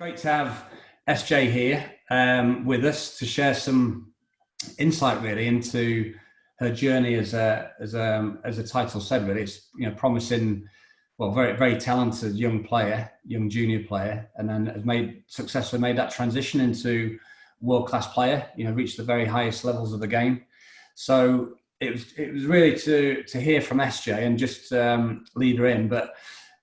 Great to have SJ here with us to share some insight really into her journey as a title said. Really, it's promising, well, very talented young player, young junior player, and then has successfully made that transition into world class player. Reached the very highest levels of the game. So it was really to hear from SJ and just lead her in. But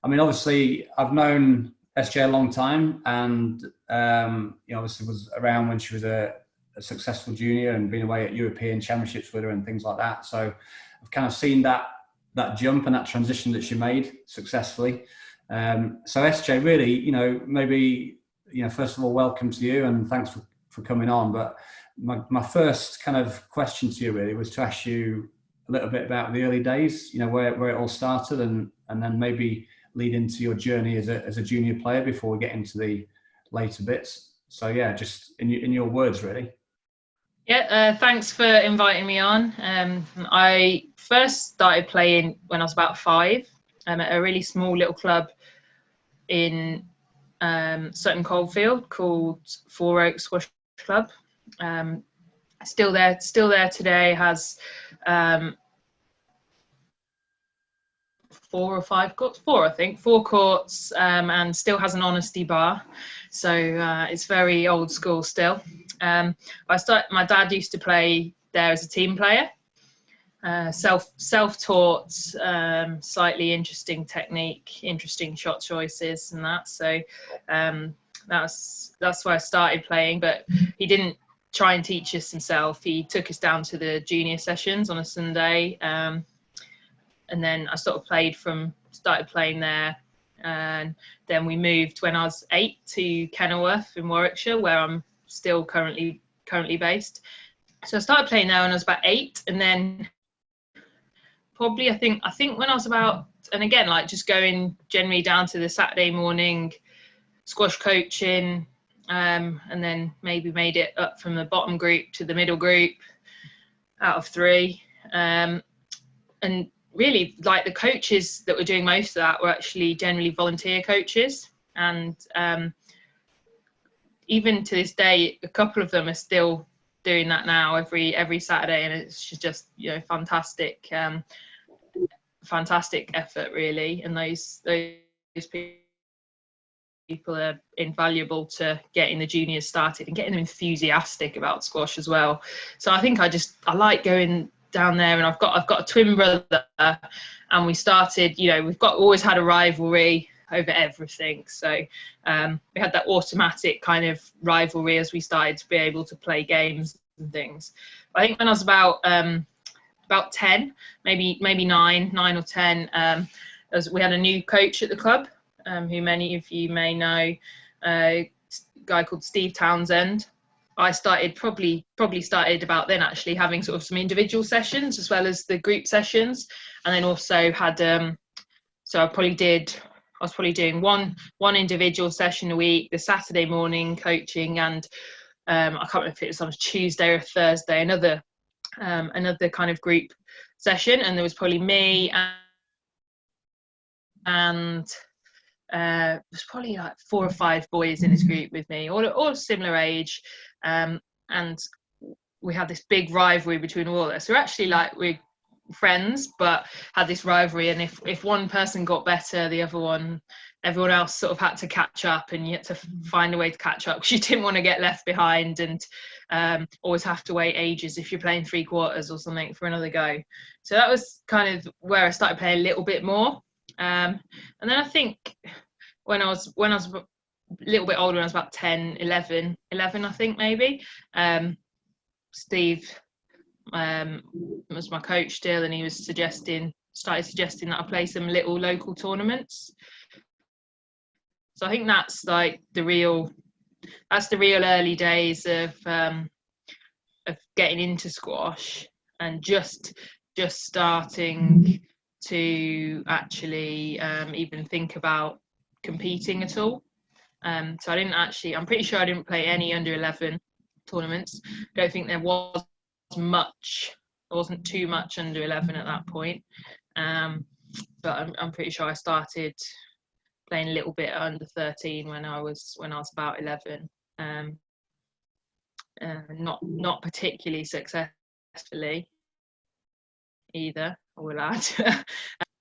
I mean, obviously, I've known SJ a long time, and obviously was around when she was a successful junior and been away at European championships with her and things like that. So I've kind of seen that jump and that transition that she made successfully. So SJ, really, maybe first of all, welcome to you and thanks for coming on. But my first kind of question to you really was to ask you a little bit about the early days, where it all started, and then maybe lead into your journey as a junior player before we get into the later bits. So yeah, just in your words, really. Yeah, thanks for inviting me on. I first started playing when I was about 5 at a really small little club in Sutton Coldfield called Four Oaks Squash Club. Still there today. Has 4 or 5 courts, 4 I think, 4 courts, and still has an honesty bar. So it's very old school still. My dad used to play there as a team player, self-taught, slightly interesting technique, interesting shot choices and that. So that's where I started playing, but he didn't try and teach us himself. He took us down to the junior sessions on a Sunday, and then I started playing there. And then we moved when I was 8 to Kenilworth in Warwickshire, where I'm still currently based. So I started playing there when I was about 8, and then probably I think when I was about, and again, like just going generally down to the Saturday morning squash coaching, and then maybe made it up from the bottom group to the middle group out of 3, and really, like, the coaches that were doing most of that were actually generally volunteer coaches, and even to this day, a couple of them are still doing that now every Saturday, and it's just fantastic effort really, and those people are invaluable to getting the juniors started and getting them enthusiastic about squash as well. So I think I like going down there, and I've got a twin brother, and we started, we've always had a rivalry over everything. So we had that automatic kind of rivalry as we started to be able to play games and things. But I think when I was about 10, maybe 9 or 10, we had a new coach at the club, who many of you may know, a guy called Steve Townsend. I started probably started about then, actually, having sort of some individual sessions as well as the group sessions, and then also had so I was probably doing one individual session a week, the Saturday morning coaching, and I can't remember if it was on a Tuesday or a Thursday, another kind of group session, and there was probably me and there's probably like 4 or 5 boys in this group with me, all similar age, and we had this big rivalry between all of us. We're friends, but had this rivalry, and if one person got better, everyone else sort of had to catch up, and you had to find a way to catch up because you didn't want to get left behind, and always have to wait ages if you're playing 3/4 or something for another go. So that was kind of where I started playing a little bit more. And then I think when I was a little bit older, when I was about 10, 11 I think maybe, Steve was my coach still, and he was started suggesting that I play some little local tournaments. So I think that's like the real early days of getting into squash, and just starting to actually even think about competing at all. So I'm pretty sure I didn't play any under 11 tournaments. Don't think there was much. There wasn't too much under 11 at that point. But I'm pretty sure I started playing a little bit under 13 when I was about 11. Not particularly successfully either, I will add.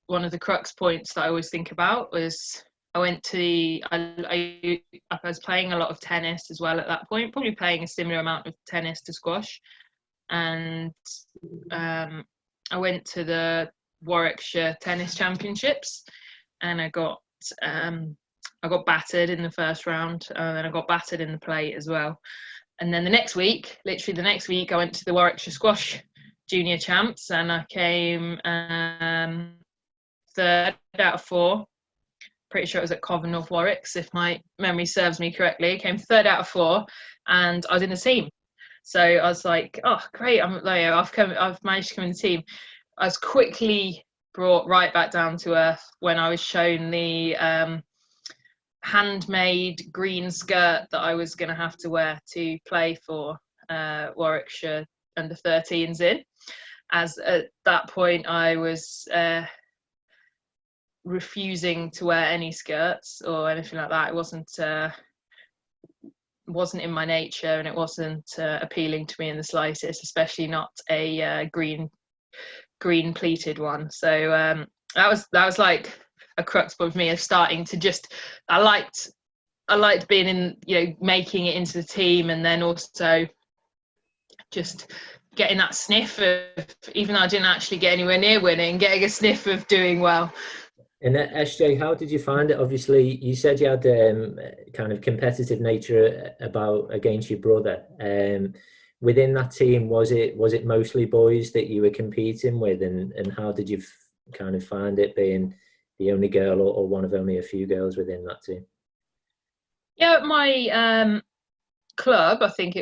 One of the crux points that I always think about was I was playing a lot of tennis as well at that point, probably playing a similar amount of tennis to squash. And I went to the Warwickshire Tennis Championships, and I got battered in the first round, and then I got battered in the plate as well. And then literally the next week, I went to the Warwickshire Squash Junior Champs, and I came 3rd out of 4. Pretty sure it was at Covent North Warwicks, if my memory serves me correctly. I came 3rd out of 4, and I was in the team. So I was like, oh, great! I've managed to come in the team. I was quickly brought right back down to earth when I was shown the handmade green skirt that I was going to have to wear to play for Warwickshire under 13s in. As at that point I was refusing to wear any skirts or anything like that. It wasn't in my nature, and it wasn't appealing to me in the slightest, especially not a green pleated one. So that was like a crux point for me of starting to just I liked being in, making it into the team, and then also just getting that sniff of, even though I didn't actually get anywhere near winning, getting a sniff of doing well. And SJ, how did you find it? Obviously, you said you had kind of competitive nature against your brother. Within that team, was it mostly boys that you were competing with, and how did you kind of find it being the only girl or one of only a few girls within that team? Yeah, my club, I think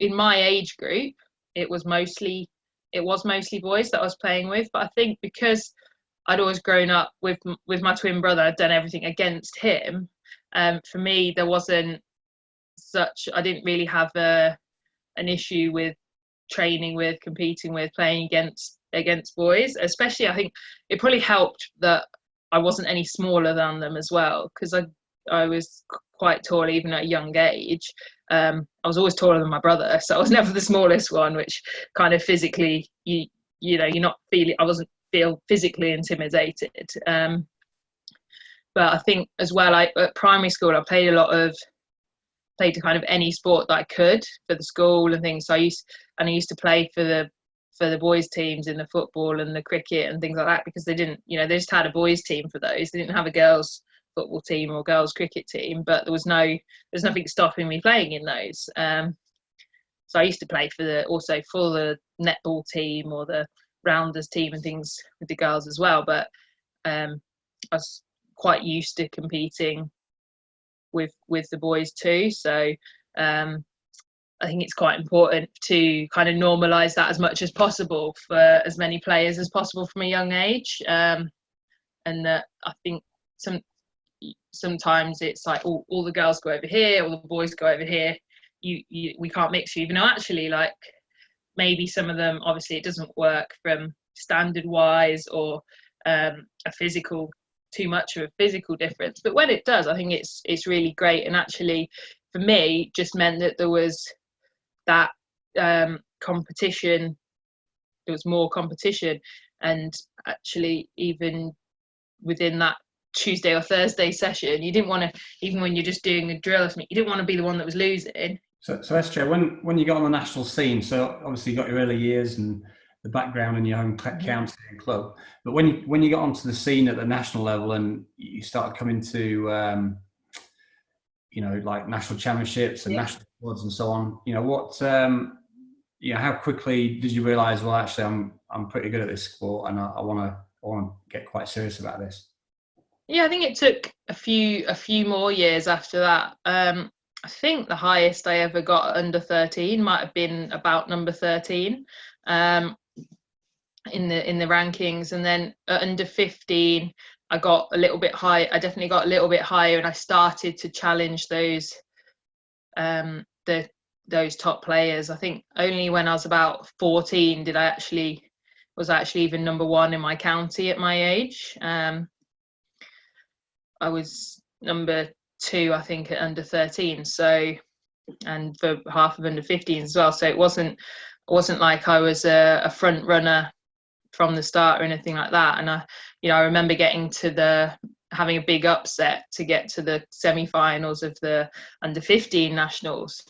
in my age group, it was mostly boys that I was playing with. But I think because I'd always grown up with my twin brother, I'd done everything against him. For me, there wasn't I didn't really have an issue with training with, competing with, playing against boys. Especially, I think it probably helped that I wasn't any smaller than them as well, because I was quite tall even at a young age. I was always taller than my brother, so I was never the smallest one, which kind of physically, you're not feeling. I wasn't feel physically intimidated. But I think as well, at primary school, I played kind of any sport that I could for the school and things. So I used to play for the boys teams in the football and the cricket and things like that, because they didn't, they just had a boys team for those. They didn't have a girls football team or girls cricket team, but there's nothing stopping me playing in those. So I used to play for the netball team or the rounders team and things with the girls as well. But I was quite used to competing with the boys too. So I think it's quite important to kind of normalise that as much as possible for as many players as possible from a young age. And that I think sometimes it's like all the girls go over here, all the boys go over here. We can't mix you, even though actually, like, maybe some of them, obviously it doesn't work from standard wise or too much of a physical difference. But when it does, I think it's really great. And actually, for me, just meant that there was that competition. There was more competition, and actually, even within that Tuesday or Thursday session, you didn't want to, even when you're just doing a drill, you didn't want to be the one that was losing. So SJ, when you got on the national scene, so obviously you got your early years and the background in your home county and club, but when you got onto the scene at the national level and you started coming to like national championships and national awards and so on, how quickly did you realise, well, actually I'm pretty good at this sport and I want to get quite serious about this? Yeah, I think it took a few more years after that. I think the highest I ever got under 13 might have been about number 13 in the rankings, and then at under 15 I got a little bit high. I definitely got a little bit higher, and I started to challenge those top players. I think only when I was about 14 was actually even number one in my county at my age. I was number 2, I think, at under 13. So, and for half of under 15s as well. So it wasn't like I was a front runner from the start or anything like that. And I remember having a big upset to get to the semi-finals of the under 15 nationals.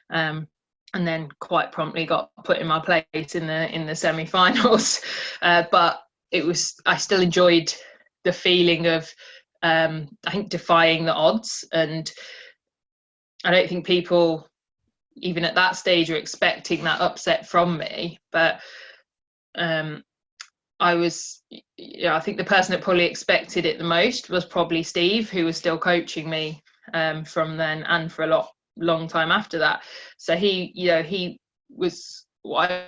And then quite promptly got put in my place in the semi-finals. But I still enjoyed the feeling of, I think, defying the odds. And I don't think people, even at that stage, are expecting that upset from me. But I think the person that probably expected it the most was probably Steve, who was still coaching me from then and for a long time after that. So he was, what I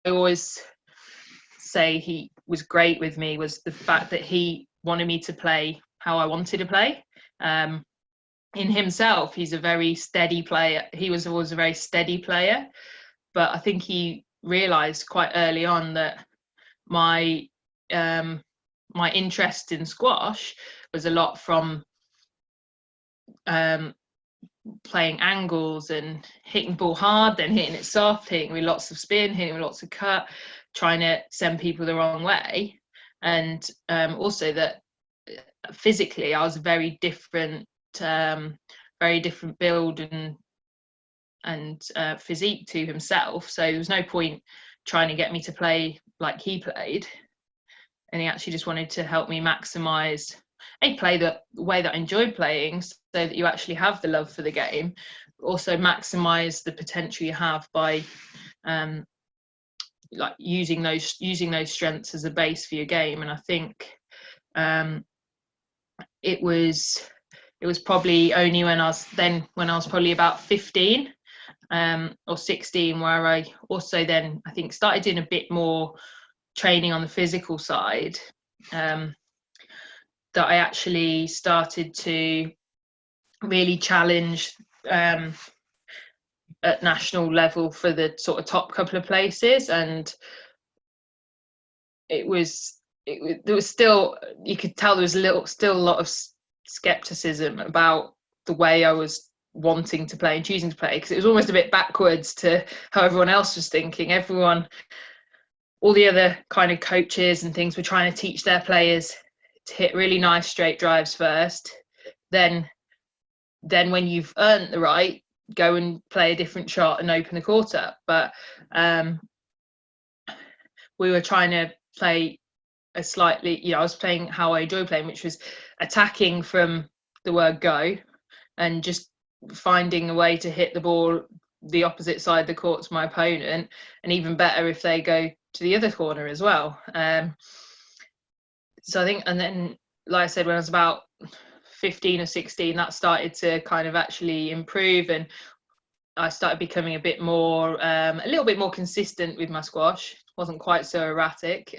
always say he was great with me was the fact that he wanted me to play how I wanted to play. In himself, he's a very steady player. He was always a very steady player, but I think he realized quite early on that my interest in squash was a lot from playing angles and hitting the ball hard, then hitting it soft, hitting with lots of spin, hitting with lots of cut, trying to send people the wrong way. And also that physically I was a very different build and physique to himself. So there was no point trying to get me to play like he played. And he actually just wanted to help me maximize play the way that I enjoyed playing, so that you actually have the love for the game, but also maximize the potential you have by like using those strengths as a base for your game. And I think it was probably only when I was probably about 15 or 16 where I also then I think started doing a bit more training on the physical side, that I actually started to really challenge at national level for the sort of top couple of places. And there was still, you could tell there was still a lot of skepticism about the way I was wanting to play and choosing to play, because it was almost a bit backwards to how everyone else was thinking. All the other kind of coaches and things were trying to teach their players to hit really nice straight drives first, then when you've earned the right, go and play a different shot and open the court up. But we were trying to play a slightly, I was playing how I enjoy playing, which was attacking from the word go and just finding a way to hit the ball the opposite side of the court to my opponent, and even better if they go to the other corner as well. So I think, and then, like I said, when I was about 15 or 16, that started to kind of actually improve, and I started becoming a little bit more consistent with my squash. Wasn't quite so erratic,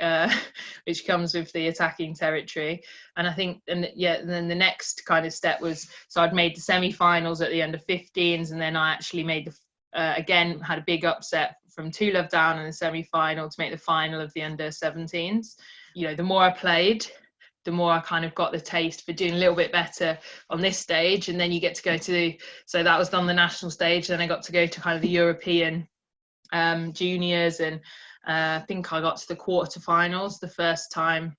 which comes with the attacking territory. And I think, and then the next kind of step was, so I'd made the semi-finals at the under 15s, and then I actually made again had a big upset from 2-love down in the semi-final to make the final of the under 17s. The more I played, the more I kind of got the taste for doing a little bit better on this stage. And then you get to go so that was on the national stage. Then I got to go to kind of the European juniors, and I think I got to the quarterfinals the first time.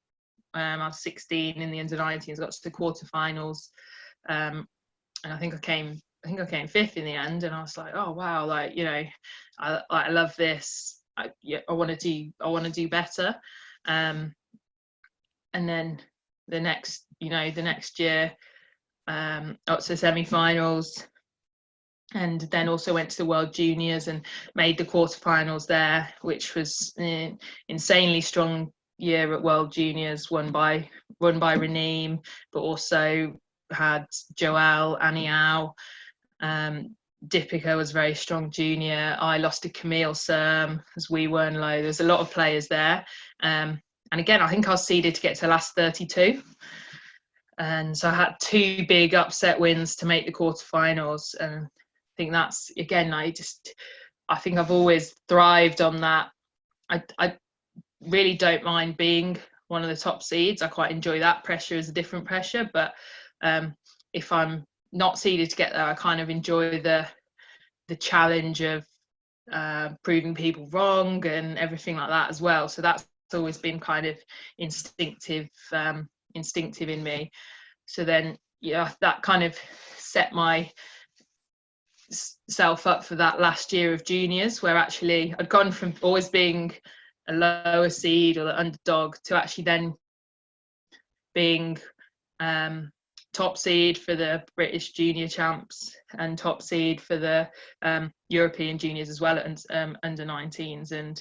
I was 16 in the under 19s, got to the quarterfinals, and I think I came 5th in the end. And I was like, oh wow, I love this. I want to do better. And then the next year, up to semi-finals, and then also went to the World Juniors and made the quarterfinals there, which was an insanely strong year at World Juniors, won by Raneem, but also had Joelle, Aniao, Deepika was a very strong junior. I lost to Camille Serm as we weren't low. There's a lot of players there. And again, I think I was seeded to get to the last 32. And so I had 2 big upset wins to make the quarterfinals. And I think that's, again, I think I've always thrived on that. I really don't mind being one of the top seeds. I quite enjoy that. Pressure is a different pressure, but if I'm not seeded to get there, I kind of enjoy the challenge of proving people wrong and everything like that as well. So that's always been kind of instinctive in me. So then, yeah, that kind of set my self up for that last year of juniors, where actually I'd gone from always being a lower seed or the underdog to actually then being top seed for the British junior champs and top seed for the European juniors as well at under 19s. And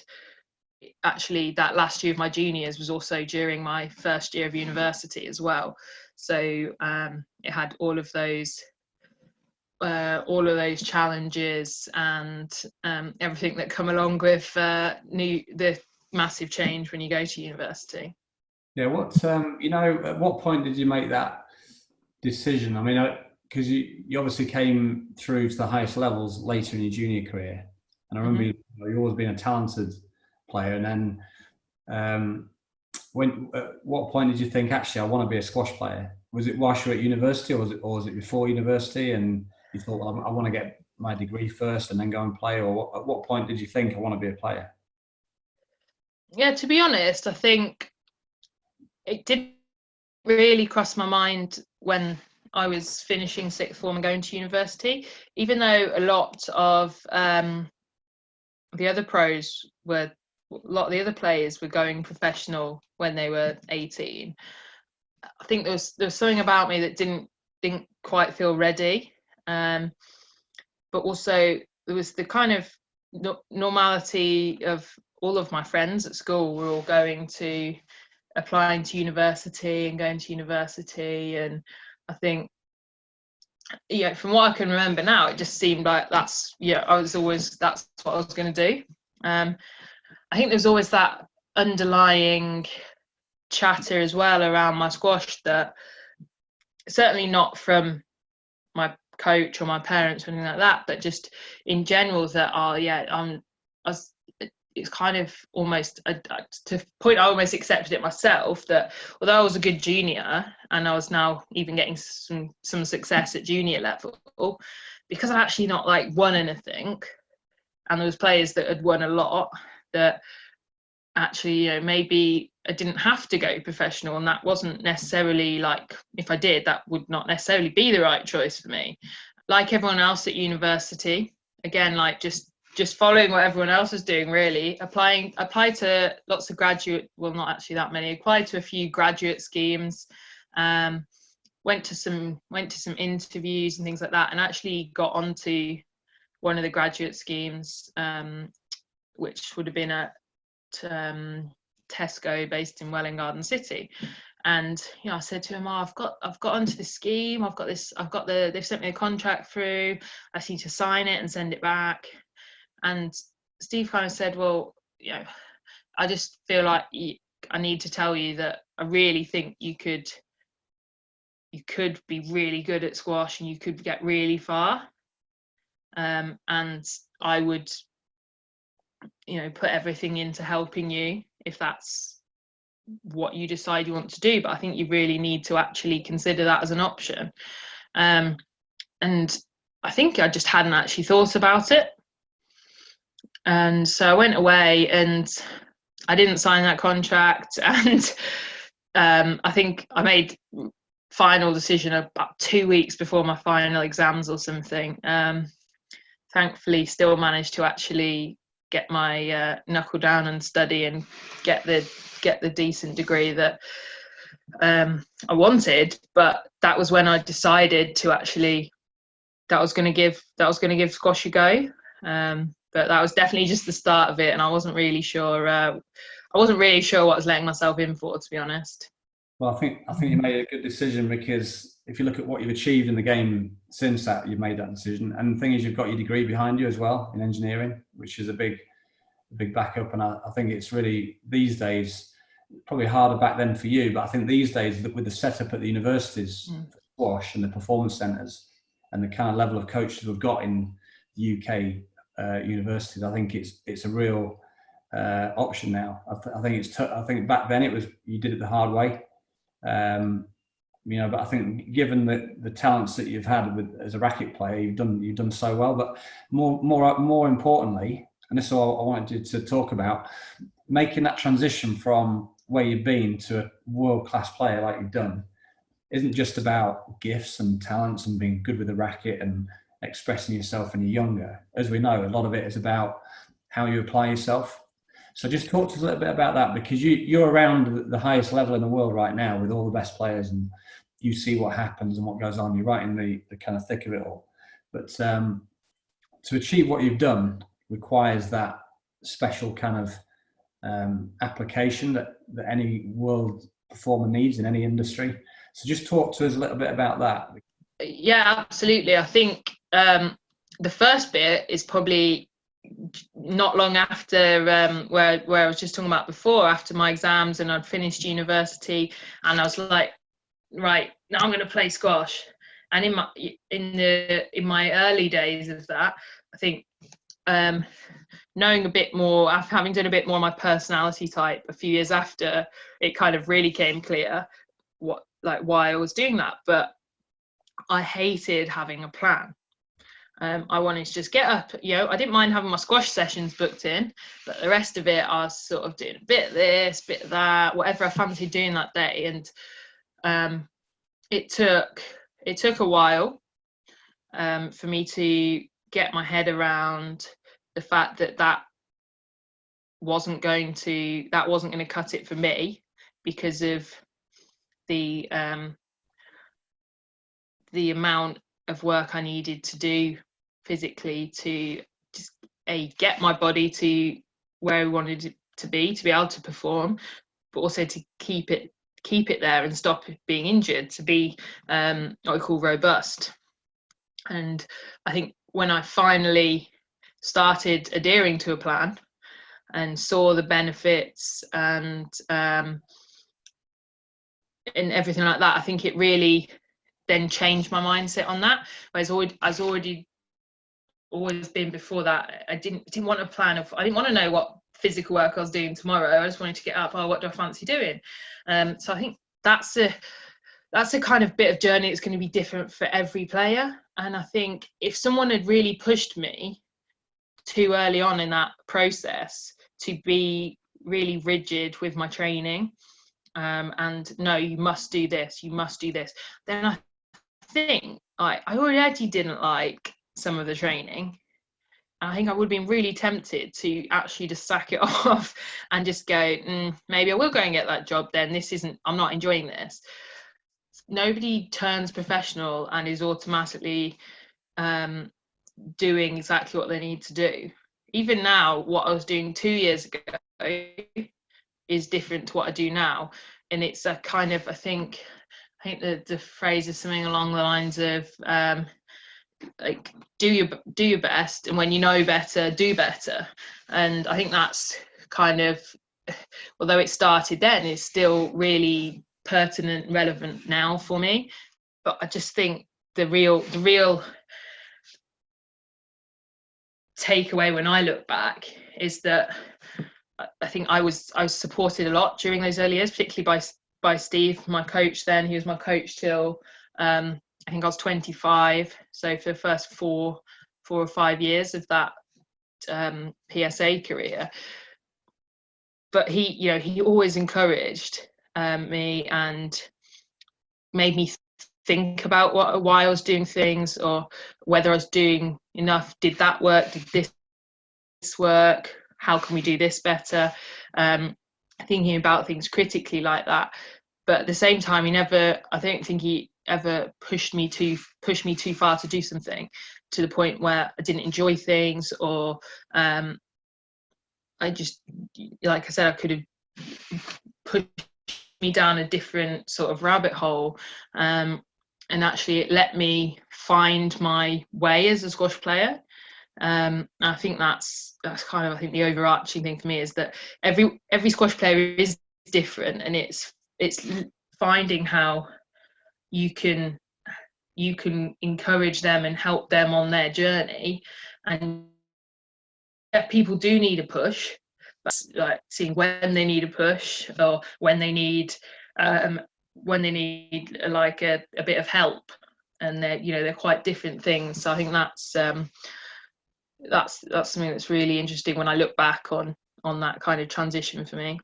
actually that last year of my juniors was also during my first year of university as well. So it had all of those challenges and everything that come along with the massive change when you go to university. Yeah, at what point did you make that decision? I mean, because you obviously came through to the highest levels later in your junior career, and I remember you always been a talented player. And then, at what point did you think, actually, I want to be a squash player? Was it whilst you were at university, or was it before university? And you thought, well, I want to get my degree first and then go and play, or at what point did you think I want to be a player? Yeah, to be honest, I think it didn't really cross my mind when I was finishing sixth form and going to university, even though a lot of the other players were going professional when they were 18. I think there was something about me that didn't quite feel ready. But also there was the kind of normality of all of my friends at school were all applying to university and going to university. And I think, from what I can remember now, it just seemed like that's what I was going to do. I think there's always that underlying chatter as well around my squash, that certainly not from my coach or my parents or anything like that, but just in general that it's kind of almost to the point I almost accepted it myself, that although I was a good junior and I was now even getting some success at junior level, because I'd actually not won anything, and there was players that had won a lot, that actually maybe I didn't have to go professional, and that wasn't necessarily if I did, that would not necessarily be the right choice for me. Like everyone else at university, again, just following what everyone else was doing, really. Applied to lots of graduate, well, not actually that many, applied to a few graduate schemes, went to some interviews and things like that, and actually got onto one of the graduate schemes, which would have been at Tesco, based in Welwyn Garden City. And I said to him, I've got onto this scheme, they've sent me a contract through, I just need to sign it and send it back. And Steve kind of said, well, I just feel like I need to tell you that I really think you could be really good at squash and you could get really far. And I would, put everything into helping you if that's what you decide you want to do. But I think you really need to actually consider that as an option. And I think I just hadn't actually thought about it. And so I went away and I didn't sign that contract. And I think I made final decision about 2 weeks before my final exams or something. Thankfully, still managed to actually get my knuckle down and study and get the decent degree that I wanted. But that was when I decided to actually that I was going to give squash a go. But that was definitely just the start of it, and I wasn't really sure. What I was letting myself in for, to be honest. Well, I think you made a good decision, because if you look at what you've achieved in the game since that, you've made that decision. And the thing is, you've got your degree behind you as well in engineering, which is a big backup. And I think it's really, these days, probably harder back then for you, but I think these days, with the setup at the universities, squash and the performance centres, and the kind of level of coaches we've got in the UK universities, I think it's a real option now. I think I think back then it was, you did it the hard way. But I think given the talents that you've had as a racket player, you've done so well. But more importantly, and this is what I wanted to talk about, making that transition from where you've been to a world-class player like you've done isn't just about gifts and talents and being good with the racket and expressing yourself when you're younger. As we know, a lot of it is about how you apply yourself. So just talk to us a little bit about that, because you're around the highest level in the world right now with all the best players, and you see what happens and what goes on. You're right in the kind of thick of it all. But to achieve what you've done requires that special kind of application that any world performer needs in any industry. So just talk to us a little bit about that. Yeah, absolutely. I think the first bit is probably not long after where I was just talking about before, after my exams and I'd finished university, and I was like, right, now I'm going to play squash. And in my early days of that, I think knowing a bit more, having done a bit more of my personality type a few years after, it kind of really came clear why I was doing that. But I hated having a plan. I wanted to just get up, I didn't mind having my squash sessions booked in, but the rest of it I was sort of doing a bit of this, bit of that, whatever I fancied doing that day. And it took a while for me to get my head around the fact that wasn't going to cut it for me, because of the amount of work I needed to do physically to just get my body to where I wanted it to be able to perform, but also to keep it there and stop it being injured, to be what we call robust. And I think when I finally started adhering to a plan and saw the benefits and everything like that, I think it really then changed my mindset on that. Whereas I've always been before that, I didn't want a plan of, I didn't want to know what physical work I was doing tomorrow. I just wanted to get up, what do I fancy doing? So I think that's a kind of bit of journey that's going to be different for every player. And I think if someone had really pushed me too early on in that process to be really rigid with my training, and no, you must do this, then I think I already didn't like some of the training. I think I would have been really tempted to actually just sack it off and just go, maybe I will go and get that job then. I'm not enjoying this. Nobody turns professional and is automatically doing exactly what they need to do. Even now, what I was doing 2 years ago is different to what I do now. And it's a kind of, I think the phrase is something along the lines of, like, do your best, and when you know better, do better. And I think that's kind of, although it started then, it's still really pertinent, relevant now for me. But I just think the real takeaway when I look back is that I think I was supported a lot during those early years, particularly by Steve, my coach then. He was my coach till I think I was 25. So for the first four or 5 years of that PSA career. But he always encouraged me and made me think about why I was doing things, or whether I was doing enough. Did that work? Did this work? How can we do this better? Thinking about things critically like that. But at the same time, I don't think he ever pushed me too far to do something to the point where I didn't enjoy things, or I just, like I said, I could have pushed me down a different sort of rabbit hole, and actually it let me find my way as a squash player. I think that's kind of, I think the overarching thing for me is that every squash player is different, and it's finding how you can encourage them and help them on their journey. And people do need a push, like seeing when they need a push or when they need like a bit of help, and they're quite different things. So I think that's something that's really interesting when I look back on that kind of transition for me.